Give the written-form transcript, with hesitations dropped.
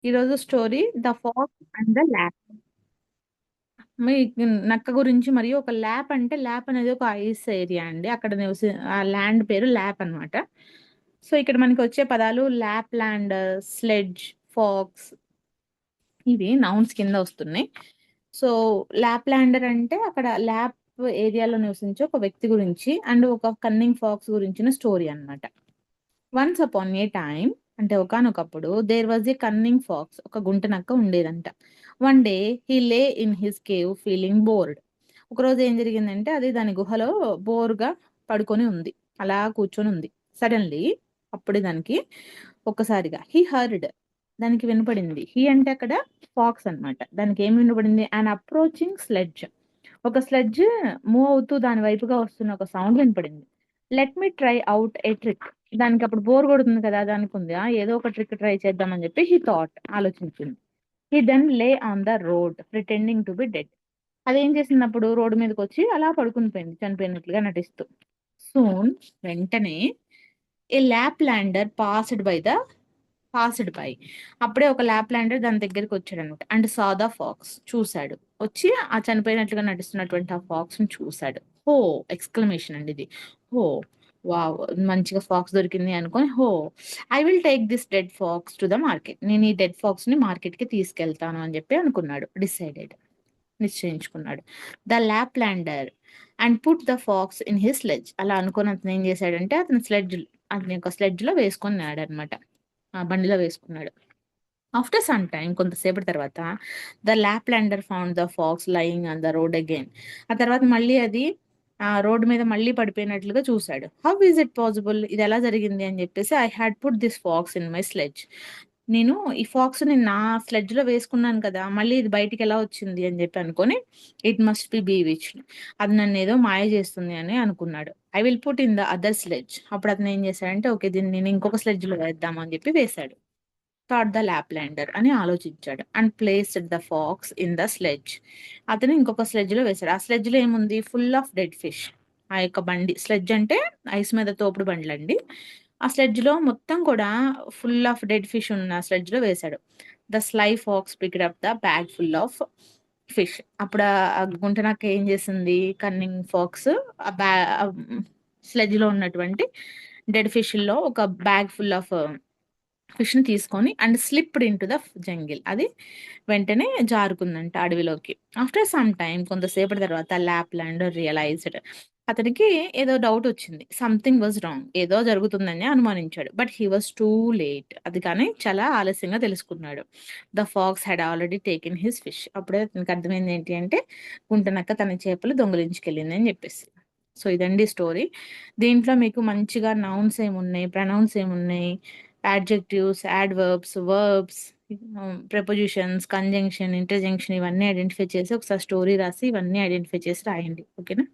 ఈరోజు story the fox and the lap. మీ నక్క గురించి మరియు ఒక ల్యాప్ అంటే ల్యాప్ అనేది ఒక ఐస్ ఏరియా అండి. అక్కడ నివసి ఆ ల్యాండ్ పేరు ల్యాప్ అన్నమాట. సో ఇక్కడ మనకి వచ్చే పదాలు ల్యాప్ ల్యాండ్, స్లెడ్జ్, ఫాక్స్ ఇవి నౌన్స్ కింద వస్తున్నాయి. సో ల్యాప్ ల్యాండర్ అంటే అక్కడ ల్యాప్ ఏరియాలో నివసించే ఒక వ్యక్తి గురించి అండ్ ఒక కన్నింగ్ ఫాక్స్ గురించిన స్టోరీ అన్నమాట. వన్స్ అపాన్ ఏ టైమ్ అంటే ఒకానొకప్పుడు there was a cunning fox, ఒక గుంట నక్క ఉండేదంట. One day he lay in his cave feeling bored. ఒకరోజు ఏం జరిగిందంటే అది దాని గుహలో బోర్గా పడుకొని ఉంది, అలా కూర్చొని ఉంది. సడన్లీ అప్పుడే దానికి ఒక్కసారిగా హీ హర్డ్, దానికి వినపడింది. హీ అంటే అక్కడ ఫాక్స్ అన్నమాట. దానికి ఏం వినపడింది? అండ్ అప్రోచింగ్ స్లెడ్జ్, ఒక స్లెడ్జ్ మూవ్ అవుతూ దాని వైపుగా వస్తున్న ఒక సౌండ్ వినపడింది. Let me try out a trick, దానికి అప్పుడు బోర్ కొడుతుంది కదా, దానికి ఉంది ఏదో ఒక ట్రిక్ ట్రై చేద్దామని చెప్పి హీ థాట్, ఆలోచించింది. He then lay on the road pretending to be dead. అదేం చేసినప్పుడు రోడ్డు మీదకి వచ్చి అలా పడుకుని పోయింది చనిపోయినట్లుగా నటిస్తూ. సూన్ వెంటనే ఏ ల్యాప్ ల్యాండర్ పాస్డ్ బై, అప్పుడే ఒక ల్యాప్ ల్యాండర్ దాని దగ్గరికి వచ్చాడు అనమాట. అండ్ సా ద ఫాక్స్, చూశాడు. వచ్చి ఆ చనిపోయినట్లుగా నటిస్తున్నటువంటి ఆ ఫాక్స్ ని చూశాడు. హో ఎక్స్క్లమేషన్ అండి ఇది. హో వావ్, మంచిగా ఫాక్స్ దొరికింది అనుకొని, oh I will take this dead fox to the market, నేను ఈ డెడ్ ఫాక్స్ ని మార్కెట్ కి తీసుకెళ్తాను అని చెప్పి అనుకున్నాడు. నిశ్చయించుకున్నాడు. The Laplander and put the fox in his sledge, అలా అనుకుని అతను ఏం చేశాడంటే అతని యొక్క స్లెడ్జ్ లో వేసుకున్నాడు అనమాట. ఆ బండిలో వేసుకున్నాడు. ఆఫ్టర్ సమ్ టైమ్, కొంతసేపటి తర్వాత, the lap lander found the pox lying on the road again. ఆ తర్వాత మళ్ళీ అది ఆ రోడ్డు మీద మళ్ళీ పడిపోయినట్లుగా చూశాడు. హౌ ఈజ్ ఇట్ పాసిబుల్, ఇది ఎలా జరిగింది అని చెప్పేసి, I had put this fox in my sledge, నేను ఈ ఫాక్స్ ని నా స్లెడ్జ్ లో వేసుకున్నాను కదా, మళ్ళీ ఇది బయటికి ఎలా వచ్చింది అని చెప్పి అనుకొని, ఇట్ మస్ట్ బి బీవిచ్డ్, అది నన్ను ఏదో మాయ చేస్తుంది అని అనుకున్నాడు. I will put in the other sledge, అప్పుడు అతను ఏం చేశాడంటే ఓకే దీన్ని నేను ఇంకొక స్లెడ్జ్ లో వేద్దాం అని చెప్పి వేశాడు. థాట్ ద ల్యాప్లాండర్ అని ఆలోచించాడు. And placed the fox in the sledge, అతను ఇంకొక స్లెడ్జ్ లో వేశాడు. ఆ స్లెడ్జ్ లో ఏముంది? Full of dead fish. ఆ యొక్క బండి, స్లెడ్జ్ అంటే ఐస్ మీద తోపుడు బండ్లు అండి. ఆ స్లెడ్జ్ లో మొత్తం కూడా ఫుల్ ఆఫ్ డెడ్ ఫిష్ ఉన్న స్లెడ్జ్ లో వేశాడు. The sly fox picked up the bag full of fish. అప్పుడు ఆ గుంట నక్క ఏం చేసింది? కన్నింగ్ ఫాక్స్ ఆ స్లెడ్జ్ లో ఉన్నటువంటి డెడ్ ఫిష్ లో ఒక బ్యాగ్ ఫుల్ ఆఫ్ ఫిష్ ని తీసుకొని and slipped in to the jungle, అది వెంటనే జారుకుందంట అడవిలోకి. ఆఫ్టర్ సమ్ టైమ్, కొంతసేపటి తర్వాత, ల్యాప్ ల్యాండర్ రియలైజ్డ్, అతనికి ఏదో డౌట్ వచ్చింది. సంథింగ్ వాజ్ రాంగ్, ఏదో జరుగుతుందని అనుమానించాడు. But he was too late, అది కానీ చాలా ఆలస్యంగా తెలుసుకున్నాడు. The fox had already taken his fish, అప్పుడే అతనికి అర్థమైంది ఏంటి అంటే గుంటనక్క తన చేపలు దొంగిలించుకెళ్ళింది అని చెప్పేసి. సో ఇదండి స్టోరీ. దీంట్లో మీకు మంచిగా నౌన్స్ ఏమున్నాయి, ప్రనౌన్స్ ఏమున్నాయి, adjectives, adverbs, verbs, prepositions, conjunction, interjection, ఇవన్నీ ఐడెంటిఫై చేసి ఒకసారి స్టోరీ రాసి ఇవన్నీ ఐడెంటిఫై చేసి రాయండి. ఓకేనా?